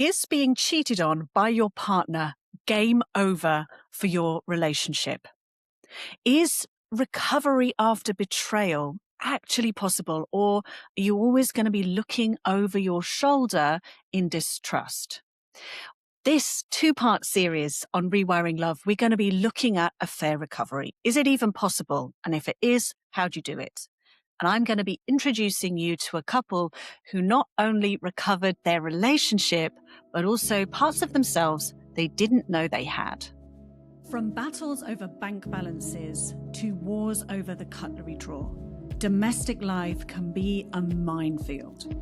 Is being cheated on by your partner game over for your relationship? Is recovery after betrayal actually possible, or are you always going to be looking over your shoulder in distrust? This two-part series on Rewiring Love, we're going to be looking at affair recovery. Is it even possible? And if it is, how do you do it? And I'm going to be introducing you to a couple who not only recovered their relationship, but also parts of themselves they didn't know they had. From battles over bank balances to wars over the cutlery drawer, domestic life can be a minefield.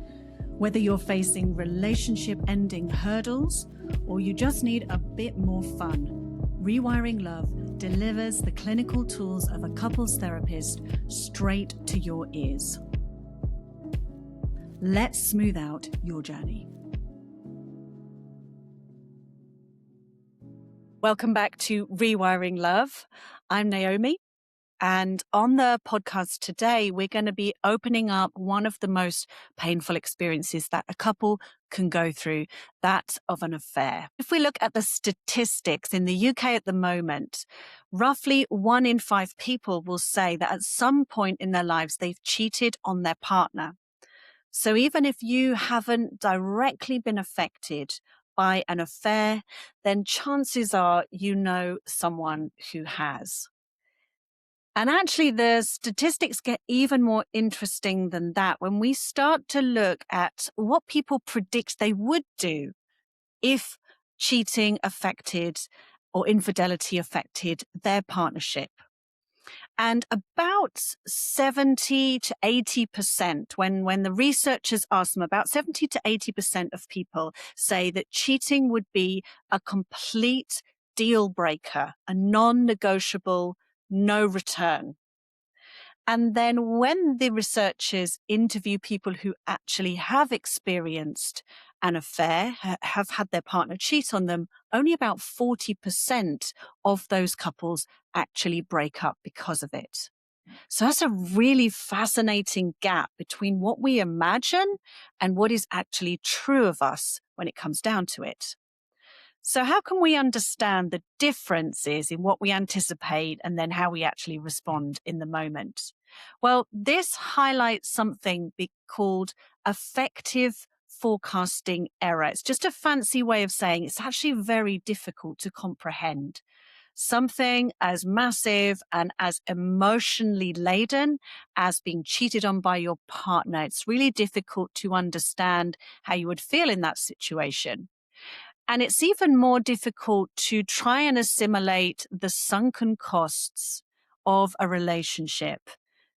Whether you're facing relationship-ending hurdles or you just need a bit more fun, Rewiring Love delivers the clinical tools of a couples therapist straight to your ears. Let's smooth out your journey. Welcome back to Rewiring Love. I'm Naomi, and on the podcast today, we're going to be opening up one of the most painful experiences that a couple can go through, that of an affair. If we look at the statistics in the UK at the moment, roughly 1 in 5 people will say that at some point in their lives, they've cheated on their partner. So even if you haven't directly been affected by an affair, then chances are you know someone who has. And actually, the statistics get even more interesting than that when we start to look at what people predict they would do if cheating affected or infidelity affected their partnership. And about 70 to 80%, when the researchers ask them, about 70 to 80% of people say that cheating would be a complete deal breaker, a non-negotiable, no return. And then when the researchers interview people who actually have experienced an affair, have had their partner cheat on them, only about 40% of those couples actually break up because of it. So that's a really fascinating gap between what we imagine and what is actually true of us when it comes down to it. So how can we understand the differences in what we anticipate and then how we actually respond in the moment? Well, this highlights something called affective forecasting error. It's just a fancy way of saying it's actually very difficult to comprehend. Something as massive and as emotionally laden as being cheated on by your partner. It's really difficult to understand how you would feel in that situation. And it's even more difficult to try and assimilate the sunken costs of a relationship.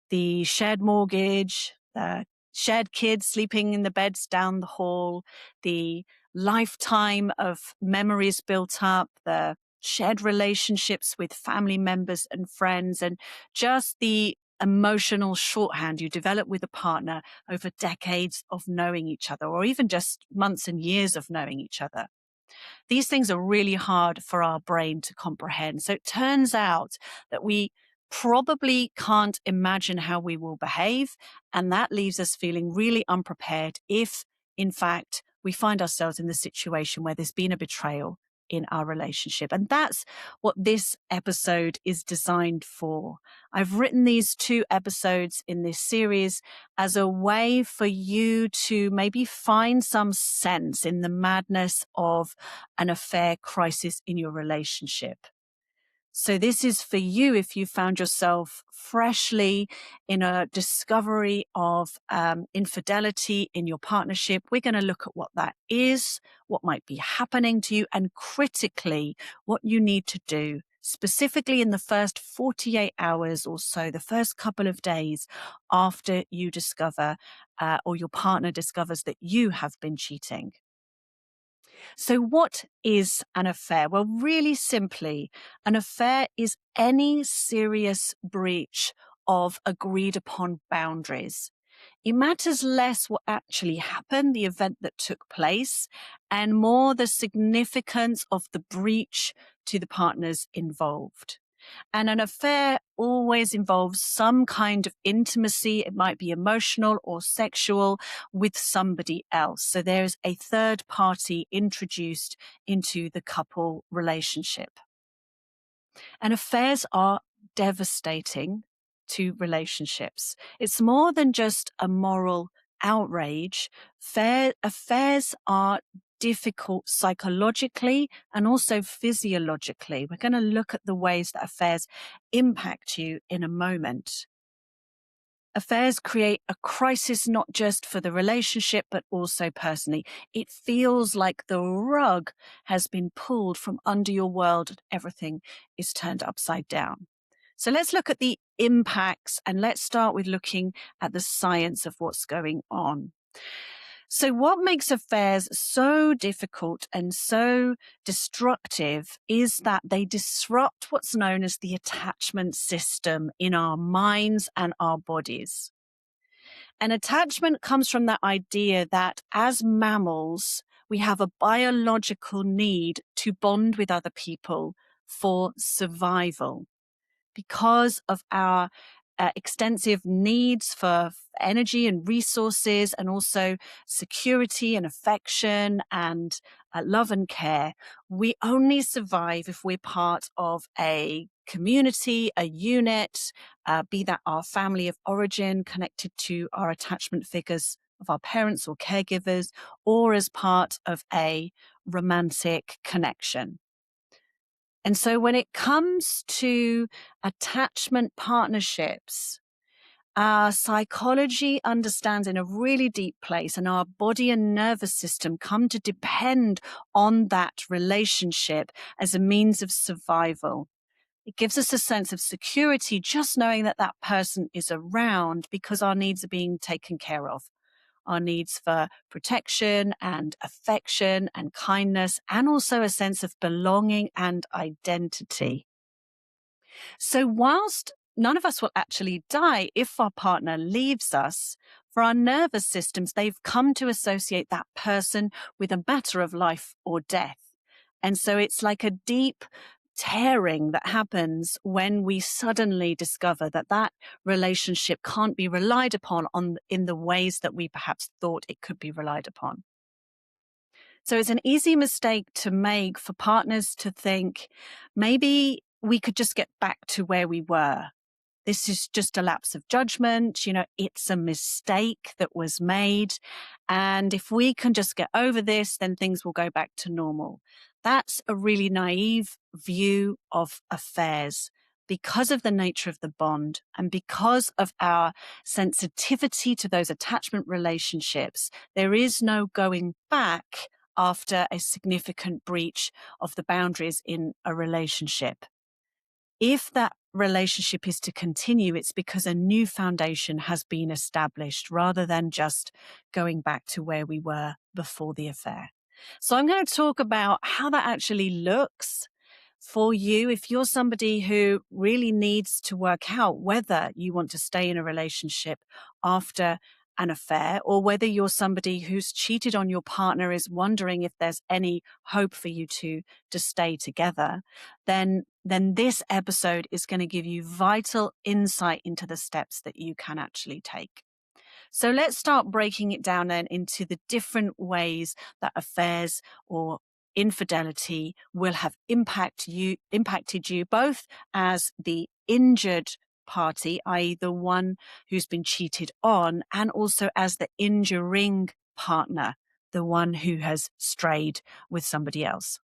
The shared mortgage, the shared kids sleeping in the beds down the hall, the lifetime of memories built up, the shared relationships with family members and friends, and just the emotional shorthand you develop with a partner over decades of knowing each other, or even just months and years of knowing each other. These things are really hard for our brain to comprehend. So it turns out that we probably can't imagine how we will behave. And that leaves us feeling really unprepared if, in fact, we find ourselves in the situation where there's been a betrayal in our relationship. And that's what this episode is designed for. I've written these 2 episodes in this series as a way for you to maybe find some sense in the madness of an affair crisis in your relationship. So this is for you if you found yourself freshly in a discovery of infidelity in your partnership. We're going to look at what that is, what might be happening to you, and critically, what you need to do, specifically in the first 48 hours or so, the first couple of days after you discover or your partner discovers that you have been cheating. So what is an affair? Well, really simply, an affair is any serious breach of agreed upon boundaries. It matters less what actually happened, the event that took place, and more the significance of the breach to the partners involved. And an affair always involves some kind of intimacy. It might be emotional or sexual with somebody else. So there's a third party introduced into the couple relationship. And affairs are devastating to relationships. It's more than just a moral outrage. Affairs are difficult psychologically and also physiologically. We're going to look at the ways that affairs impact you in a moment. Affairs create a crisis not just for the relationship, but also personally. It feels like the rug has been pulled from under your world and everything is turned upside down. So let's look at the impacts and let's start with looking at the science of what's going on. So what makes affairs so difficult and so destructive is that they disrupt what's known as the attachment system in our minds and our bodies. And attachment comes from that idea that as mammals, we have a biological need to bond with other people for survival because of our extensive needs for energy and resources, and also security and affection and love and care. We only survive if we're part of a community, a unit, be that our family of origin connected to our attachment figures of our parents or caregivers, or as part of a romantic connection. And so when it comes to attachment partnerships, our psychology understands in a really deep place, and our body and nervous system come to depend on that relationship as a means of survival. It gives us a sense of security just knowing that that person is around because our needs are being taken care of. Our needs for protection and affection and kindness, and also a sense of belonging and identity. So whilst none of us will actually die if our partner leaves us, for our nervous systems, they've come to associate that person with a matter of life or death. And so it's like a deep tearing that happens when we suddenly discover that that relationship can't be relied upon in the ways that we perhaps thought it could be relied upon. So it's an easy mistake to make for partners to think maybe we could just get back to where we were. This is just a lapse of judgment. It's a mistake that was made. And if we can just get over this, then things will go back to normal. That's a really naive view of affairs because of the nature of the bond and because of our sensitivity to those attachment relationships. There is no going back after a significant breach of the boundaries in a relationship. If that relationship is to continue, it's because a new foundation has been established rather than just going back to where we were before the affair. So I'm going to talk about how that actually looks for you if you're somebody who really needs to work out whether you want to stay in a relationship after an affair, or whether you're somebody who's cheated on your partner, is wondering if there's any hope for you to stay together, then this episode is going to give you vital insight into the steps that you can actually take. So let's start breaking it down then into the different ways that affairs or infidelity will have impacted you both as the injured party, i.e. the one who's been cheated on, and also as the injuring partner, the one who has strayed with somebody else.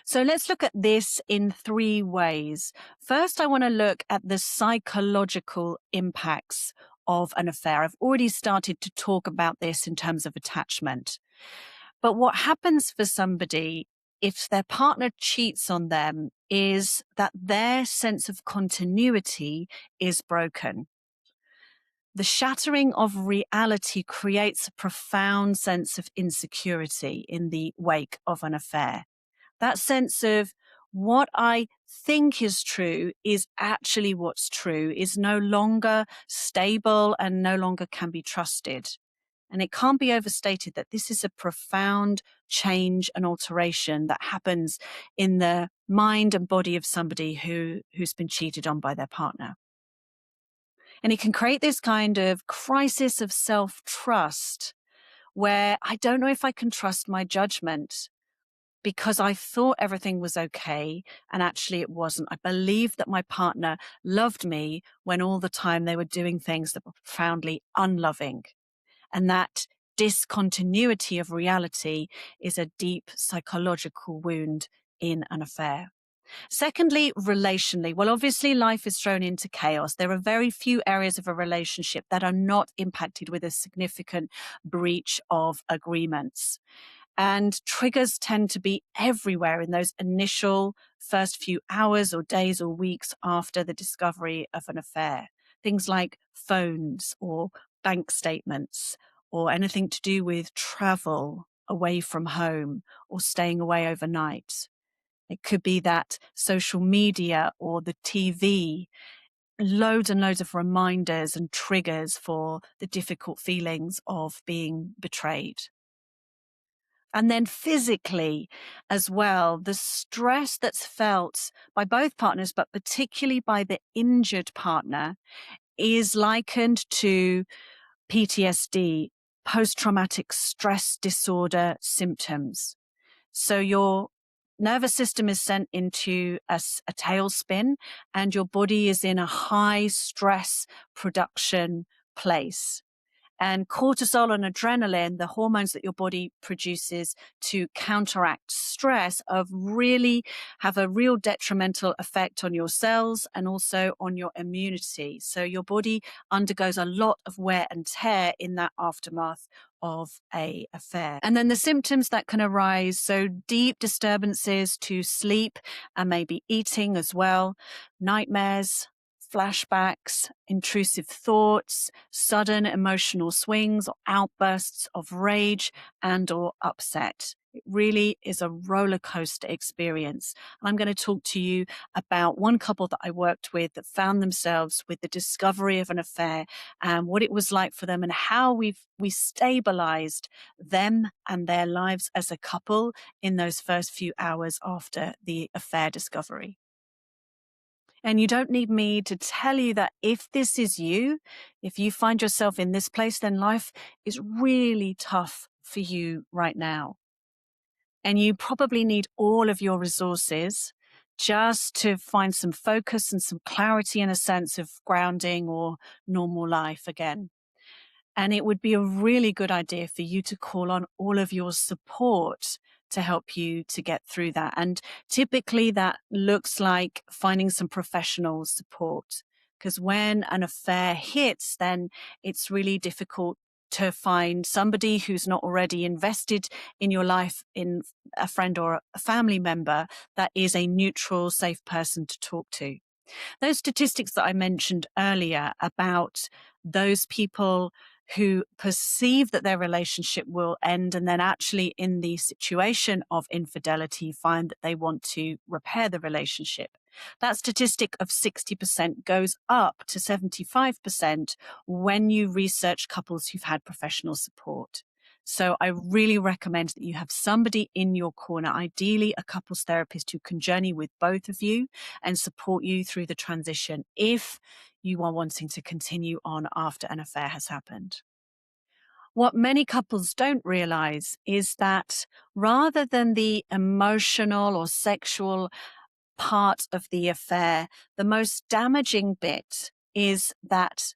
So let's look at this in three ways. First, I want to look at the psychological impacts of an affair. I've already started to talk about this in terms of attachment. But what happens for somebody if their partner cheats on them is that their sense of continuity is broken. The shattering of reality creates a profound sense of insecurity in the wake of an affair. That sense of what I think is true is actually what's true is no longer stable and no longer can be trusted. And it can't be overstated that this is a profound change and alteration that happens in the mind and body of somebody who's been cheated on by their partner. And it can create this kind of crisis of self-trust where I don't know if I can trust my judgment because I thought everything was okay and actually it wasn't. I believed that my partner loved me when all the time they were doing things that were profoundly unloving. And that discontinuity of reality is a deep psychological wound in an affair. Secondly, relationally. Well, obviously life is thrown into chaos. There are very few areas of a relationship that are not impacted with a significant breach of agreements. And triggers tend to be everywhere in those initial first few hours or days or weeks after the discovery of an affair. Things like phones or bank statements or anything to do with travel away from home or staying away overnight. It could be that social media or the TV, loads and loads of reminders and triggers for the difficult feelings of being betrayed. And then physically as well, the stress that's felt by both partners, but particularly by the injured partner, is likened to PTSD, post-traumatic stress disorder symptoms. So your nervous system is sent into a tailspin and your body is in a high stress production place. And cortisol and adrenaline, the hormones that your body produces to counteract stress, have a real detrimental effect on your cells and also on your immunity. So your body undergoes a lot of wear and tear in that aftermath of an affair. And then the symptoms that can arise, so deep disturbances to sleep and maybe eating as well, nightmares, flashbacks, intrusive thoughts, sudden emotional swings or outbursts of rage and or upset. It really is a roller coaster experience. And I'm going to talk to you about one couple that I worked with that found themselves with the discovery of an affair and what it was like for them and how we stabilized them and their lives as a couple in those first few hours after the affair discovery. And you don't need me to tell you that if this is you, if you find yourself in this place, then life is really tough for you right now. And you probably need all of your resources just to find some focus and some clarity and a sense of grounding or normal life again. And it would be a really good idea for you to call on all of your support to help you to get through that. And typically that looks like finding some professional support, because when an affair hits, then it's really difficult to find somebody who's not already invested in your life, in a friend or a family member, that is a neutral, safe person to talk to. Those statistics that I mentioned earlier about those people who perceive that their relationship will end and then actually in the situation of infidelity find that they want to repair the relationship. That statistic of 60% goes up to 75% when you research couples who've had professional support. So I really recommend that you have somebody in your corner, ideally a couples therapist who can journey with both of you and support you through the transition if you are wanting to continue on after an affair has happened. What many couples don't realize is that rather than the emotional or sexual part of the affair, the most damaging bit is that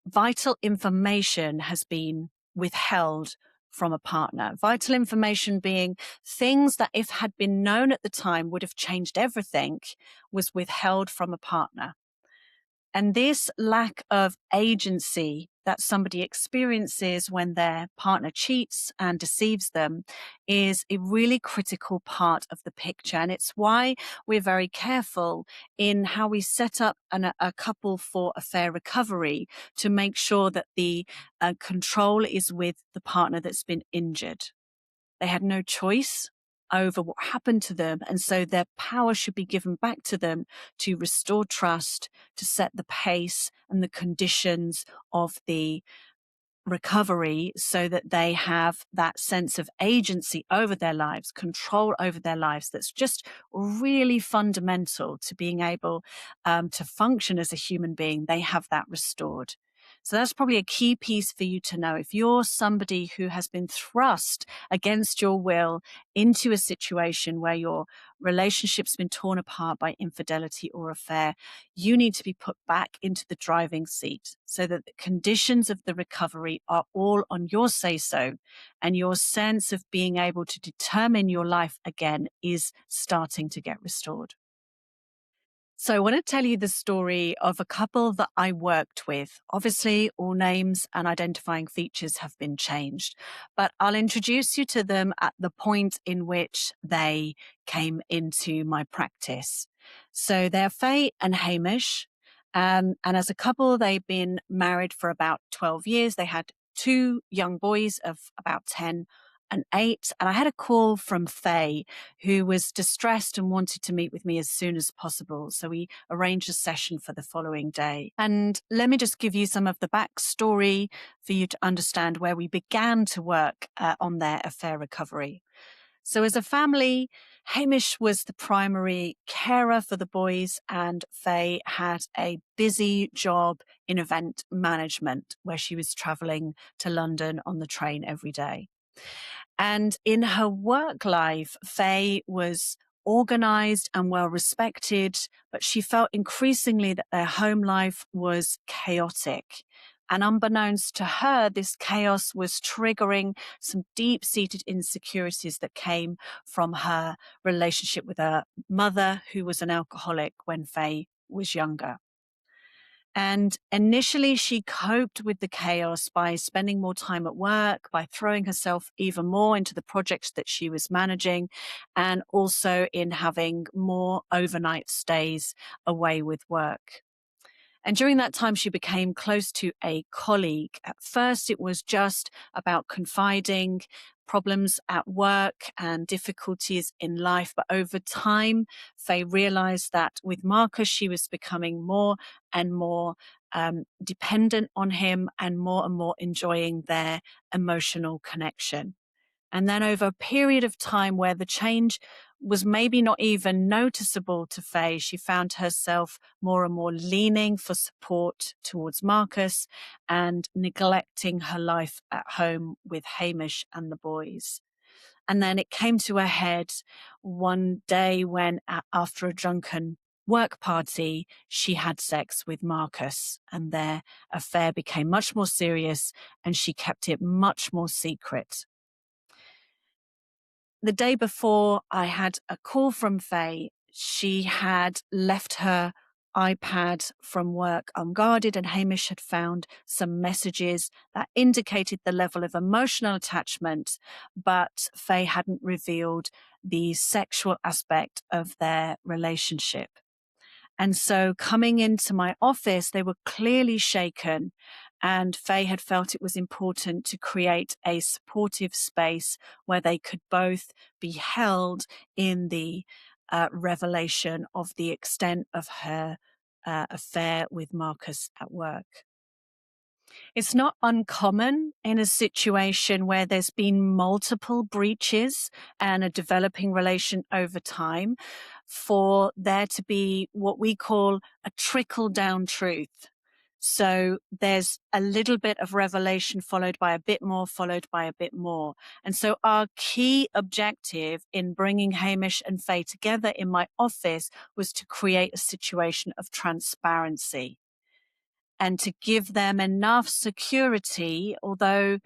vital information has been withheld from a partner. Vital information being things that if had been known at the time would have changed everything, was withheld from a partner. And this lack of agency that somebody experiences when their partner cheats and deceives them is a really critical part of the picture. And it's why we're very careful in how we set up a couple for affair recovery to make sure that the control is with the partner that's been injured. They had no choice over what happened to them. And so their power should be given back to them to restore trust, to set the pace and the conditions of the recovery so that they have that sense of agency over their lives, control over their lives. That's just really fundamental to being able to function as a human being. They have that restored. So that's probably a key piece for you to know. If you're somebody who has been thrust against your will into a situation where your relationship's been torn apart by infidelity or affair, you need to be put back into the driving seat so that the conditions of the recovery are all on your say-so, and your sense of being able to determine your life again is starting to get restored. So I want to tell you the story of a couple that I worked with. Obviously, all names and identifying features have been changed, but I'll introduce you to them at the point in which they came into my practice. So they're Faye and Hamish. And as a couple, they've been married for about 12 years. They had two young boys of about 10 and 8. And I had a call from Faye, who was distressed and wanted to meet with me as soon as possible. So we arranged a session for the following day. And let me just give you some of the backstory for you to understand where we began to work on their affair recovery. So as a family, Hamish was the primary carer for the boys, and Faye had a busy job in event management where she was traveling to London on the train every day. And in her work life, Faye was organized and well respected, but she felt increasingly that their home life was chaotic. And unbeknownst to her, this chaos was triggering some deep-seated insecurities that came from her relationship with her mother, who was an alcoholic when Faye was younger. And initially, she coped with the chaos by spending more time at work, by throwing herself even more into the projects that she was managing, and also in having more overnight stays away with work. And during that time, she became close to a colleague. At first, it was just about confiding problems at work and difficulties in life. But over time, Faye realized that with Marcus, she was becoming more and more dependent on him and more enjoying their emotional connection. And then over a period of time where the change was maybe not even noticeable to Faye, she found herself more and more leaning for support towards Marcus and neglecting her life at home with Hamish and the boys. And then it came to a head one day when, after a drunken work party, she had sex with Marcus, and their affair became much more serious, and she kept it much more secret. The day before, I had a call from Faye. She had left her iPad from work unguarded, and Hamish had found some messages that indicated the level of emotional attachment, but Faye hadn't revealed the sexual aspect of their relationship. And so coming into my office, they were clearly shaken, and Faye had felt it was important to create a supportive space where they could both be held in the revelation of the extent of her affair with Marcus at work. It's not uncommon in a situation where there's been multiple breaches and a developing relation over time for there to be what we call a trickle down truth. So there's a little bit of revelation followed by a bit more, followed by a bit more. And so our key objective in bringing Hamish and Faye together in my office was to create a situation of transparency and to give them enough security, although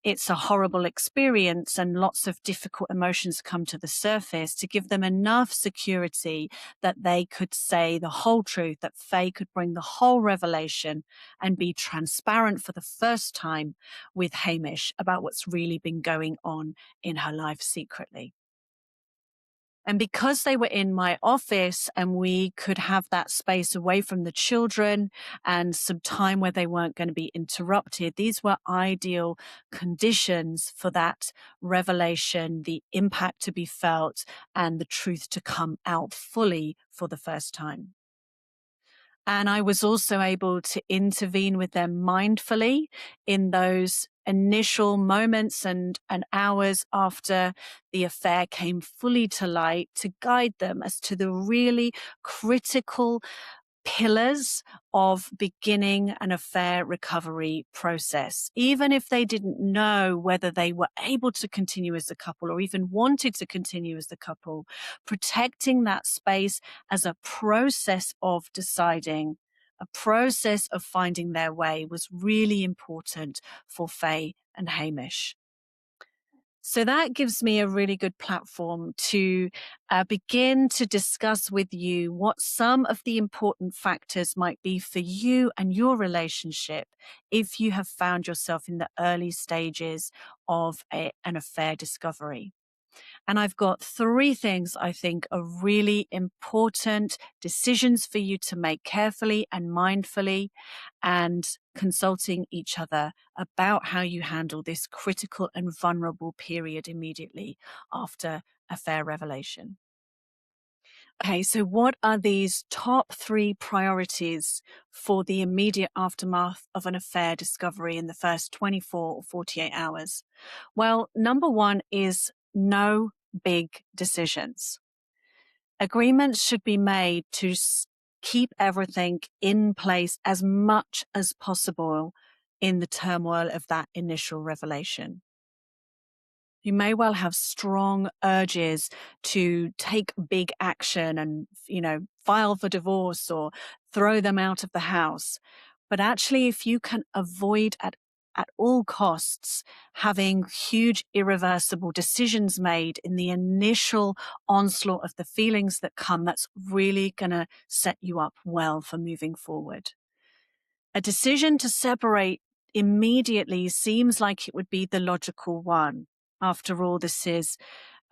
it's a horrible experience and lots of difficult emotions come to the surface, to give them enough security that they could say the whole truth, that Faye could bring the whole revelation and be transparent for the first time with Hamish about what's really been going on in her life secretly. And because they were in my office and we could have that space away from the children and some time where they weren't going to be interrupted, these were ideal conditions for that revelation, the impact to be felt, and the truth to come out fully for the first time. And I was also able to intervene with them mindfully in those initial moments and hours after the affair came fully to light, to guide them as to the really critical pillars of beginning an affair recovery process. Even if they didn't know whether they were able to continue as a couple or even wanted to continue as a couple, protecting that space as a process of deciding, a process of finding their way was really important for Faye and Hamish. So that gives me a really good platform to begin to discuss with you what some of the important factors might be for you and your relationship if you have found yourself in the early stages of an affair discovery. And I've got 3 things I think are really important decisions for you to make carefully and mindfully, and consulting each other about how you handle this critical and vulnerable period immediately after affair revelation. Okay, so what are these top 3 priorities for the immediate aftermath of an affair discovery in the first 24 or 48 hours? Well, number 1 is no big decisions. Agreements should be made to keep everything in place as much as possible in the turmoil of that initial revelation. You may well have strong urges to take big action and, file for divorce or throw them out of the house. But actually, if you can avoid at all costs having huge irreversible decisions made in the initial onslaught of the feelings that come, that's really going to set you up well for moving forward. A decision to separate immediately seems like it would be the logical one. After all, this is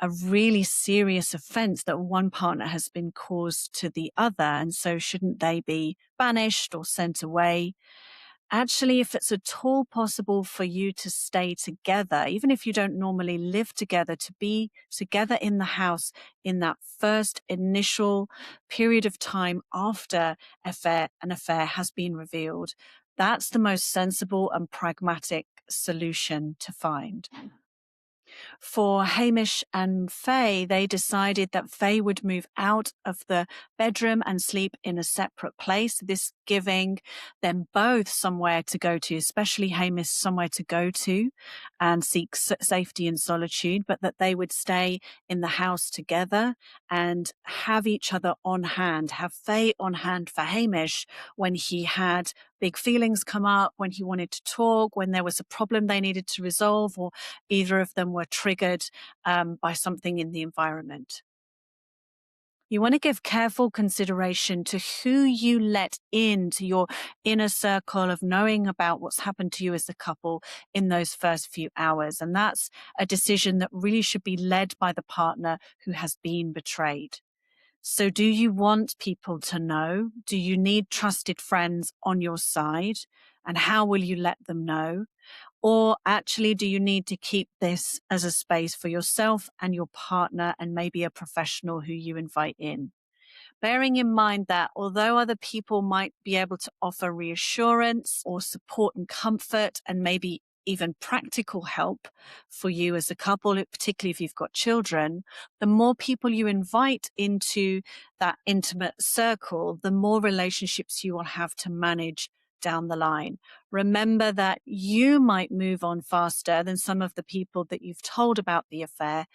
a really serious offense that one partner has been caused to the other. And so shouldn't they be banished or sent away? Actually, if it's at all possible for you to stay together, even if you don't normally live together, to be together in the house in that first initial period of time after an affair has been revealed, that's the most sensible and pragmatic solution to find. For Hamish and Faye, they decided that Faye would move out of the bedroom and sleep in a separate place, this giving them both somewhere to go to, especially Hamish somewhere to go to and seek safety and solitude, but that they would stay in the house together and have each other on hand, have Faye on hand for Hamish when he had big feelings come up, when he wanted to talk, when there was a problem they needed to resolve, or either of them were triggered by something in the environment. You want to give careful consideration to who you let into your inner circle of knowing about what's happened to you as a couple in those first few hours. And that's a decision that really should be led by the partner who has been betrayed. So do you want people to know? Do you need trusted friends on your side? And how will you let them know? Or actually, do you need to keep this as a space for yourself and your partner and maybe a professional who you invite in? Bearing in mind that although other people might be able to offer reassurance or support and comfort and maybe even practical help for you as a couple, particularly if you've got children, the more people you invite into that intimate circle, the more relationships you will have to manage down the line. Remember that you might move on faster than some of the people that you've told about the affair.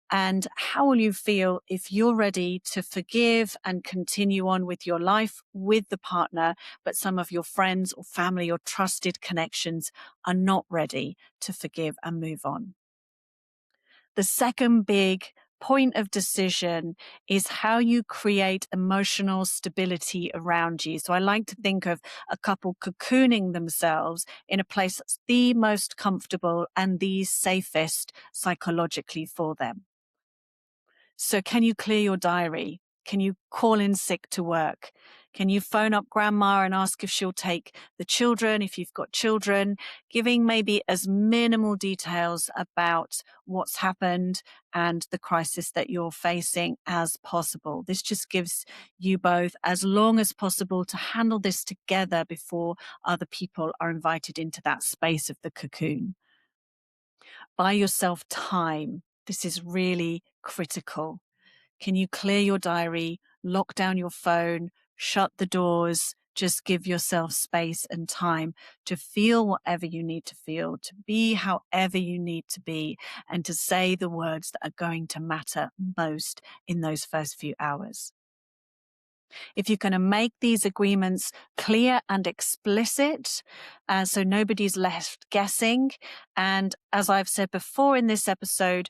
And how will you feel if you're ready to forgive and continue on with your life with the partner, but some of your friends or family or trusted connections are not ready to forgive and move on? The second big point of decision is how you create emotional stability around you. So I like to think of a couple cocooning themselves in a place that's the most comfortable and the safest psychologically for them. So can you clear your diary? Can you call in sick to work? Can you phone up grandma and ask if she'll take the children, if you've got children? Giving maybe as minimal details about what's happened and the crisis that you're facing as possible. This just gives you both as long as possible to handle this together before other people are invited into that space of the cocoon. Buy yourself time. This is really critical. Can you clear your diary, lock down your phone, shut the doors, just give yourself space and time to feel whatever you need to feel, to be however you need to be, and to say the words that are going to matter most in those first few hours. If you're going to make these agreements clear and explicit, so nobody's left guessing, and as I've said before in this episode,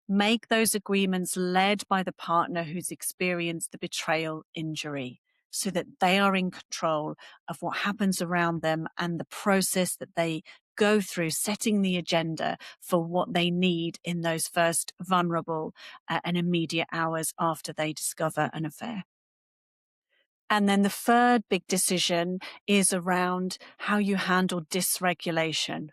make those agreements led by the partner who's experienced the betrayal injury, so that they are in control of what happens around them and the process that they go through, setting the agenda for what they need in those first vulnerable and immediate hours after they discover an affair. And then the third big decision is around how you handle dysregulation.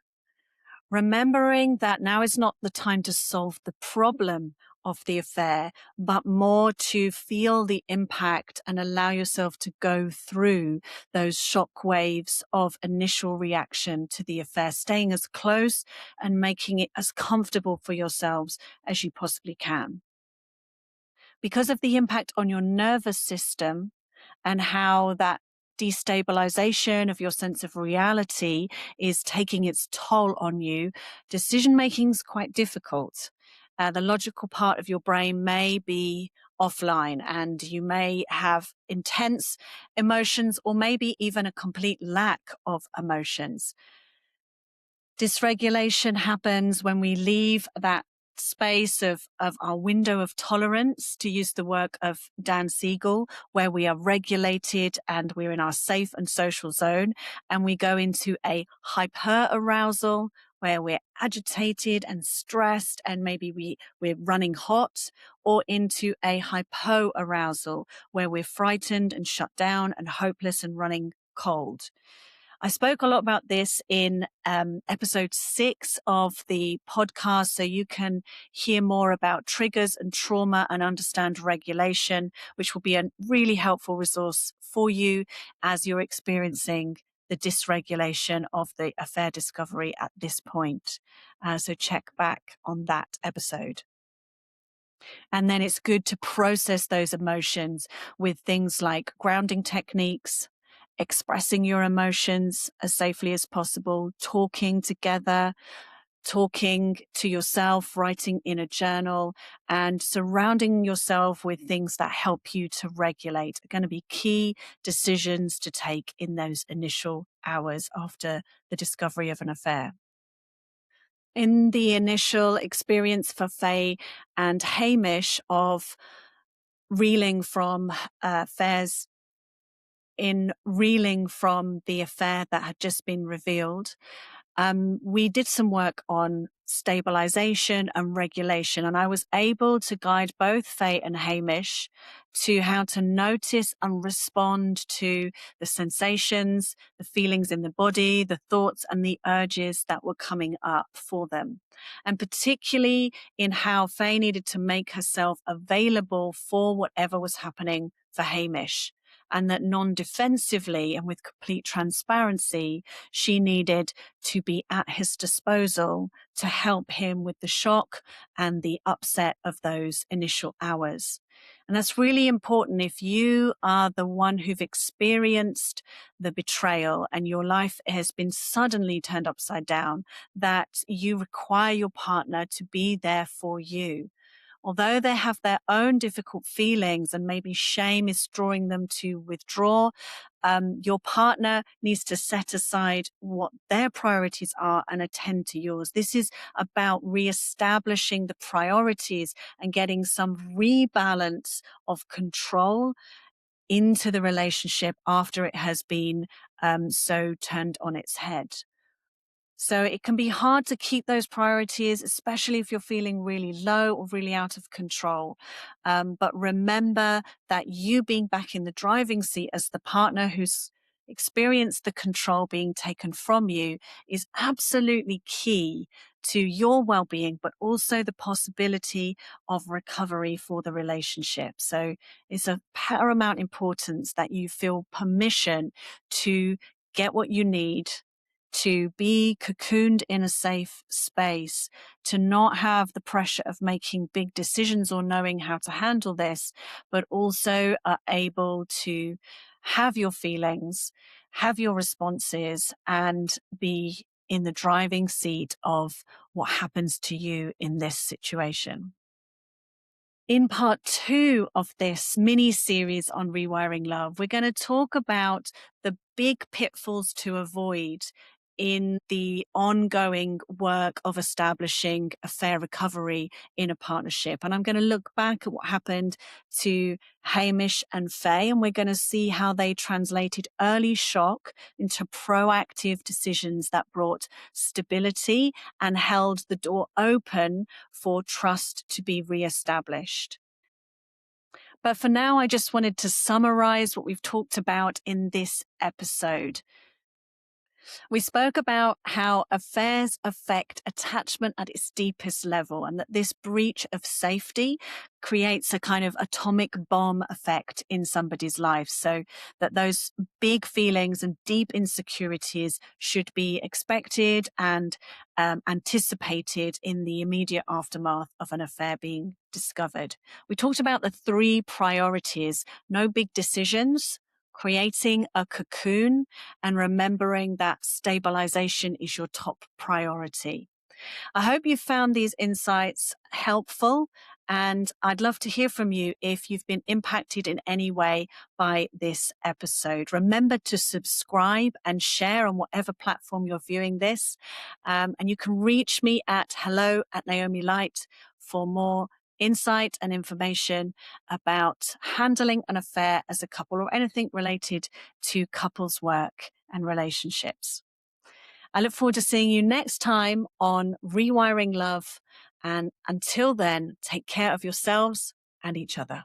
Remembering that now is not the time to solve the problem of the affair, but more to feel the impact and allow yourself to go through those shock waves of initial reaction to the affair, staying as close and making it as comfortable for yourselves as you possibly can. Because of the impact on your nervous system and how that destabilization of your sense of reality is taking its toll on you, decision-making is quite difficult. The logical part of your brain may be offline and you may have intense emotions or maybe even a complete lack of emotions. Dysregulation happens when we leave that space of our window of tolerance, to use the work of Dan Siegel, where we are regulated and we're in our safe and social zone, and we go into a hyper-arousal where we're agitated and stressed and maybe we're running hot, or into a hypo-arousal where we're frightened and shut down and hopeless and running cold. I spoke a lot about this in episode 6 of the podcast, so you can hear more about triggers and trauma and understand regulation, which will be a really helpful resource for you as you're experiencing the dysregulation of the affair discovery at this point. So check back on that episode. And then it's good to process those emotions with things like grounding techniques, expressing your emotions as safely as possible, talking together, talking to yourself, writing in a journal, and surrounding yourself with things that help you to regulate are going to be key decisions to take in those initial hours after the discovery of an affair. In the initial experience for Faye and Hamish of reeling from affairs, in reeling from the affair that had just been revealed, we did some work on stabilization and regulation, and I was able to guide both Faye and Hamish to how to notice and respond to the sensations, the feelings in the body, the thoughts and the urges that were coming up for them. And particularly in how Faye needed to make herself available for whatever was happening for Hamish. And that non-defensively and with complete transparency, she needed to be at his disposal to help him with the shock and the upset of those initial hours. And that's really important if you are the one who've experienced the betrayal and your life has been suddenly turned upside down, that you require your partner to be there for you. Although they have their own difficult feelings and maybe shame is drawing them to withdraw, your partner needs to set aside what their priorities are and attend to yours. This is about reestablishing the priorities and getting some rebalance of control into the relationship after it has been so turned on its head. So it can be hard to keep those priorities, especially if you're feeling really low or really out of control. But remember that you being back in the driving seat as the partner who's experienced the control being taken from you is absolutely key to your well-being, but also the possibility of recovery for the relationship. So it's of paramount importance that you feel permission to get what you need, to be cocooned in a safe space, to not have the pressure of making big decisions or knowing how to handle this, but also are able to have your feelings, have your responses, and be in the driving seat of what happens to you in this situation. In part 2 of this mini series on rewiring love, we're going to talk about the big pitfalls to avoid in the ongoing work of establishing a fair recovery in a partnership. And I'm going to look back at what happened to Hamish and Faye, and we're going to see how they translated early shock into proactive decisions that brought stability and held the door open for trust to be reestablished. But for now, I just wanted to summarize what we've talked about in this episode. We spoke about how affairs affect attachment at its deepest level, and that this breach of safety creates a kind of atomic bomb effect in somebody's life. So that those big feelings and deep insecurities should be expected and anticipated in the immediate aftermath of an affair being discovered. We talked about the 3 priorities: no big decisions, creating a cocoon, and remembering that stabilization is your top priority. I hope you found these insights helpful, and I'd love to hear from you if you've been impacted in any way by this episode. Remember to subscribe and share on whatever platform you're viewing this. And you can reach me at hello@Naomi Light for more insight and information about handling an affair as a couple or anything related to couples work and relationships. I look forward to seeing you next time on Rewiring Love. And until then, take care of yourselves and each other.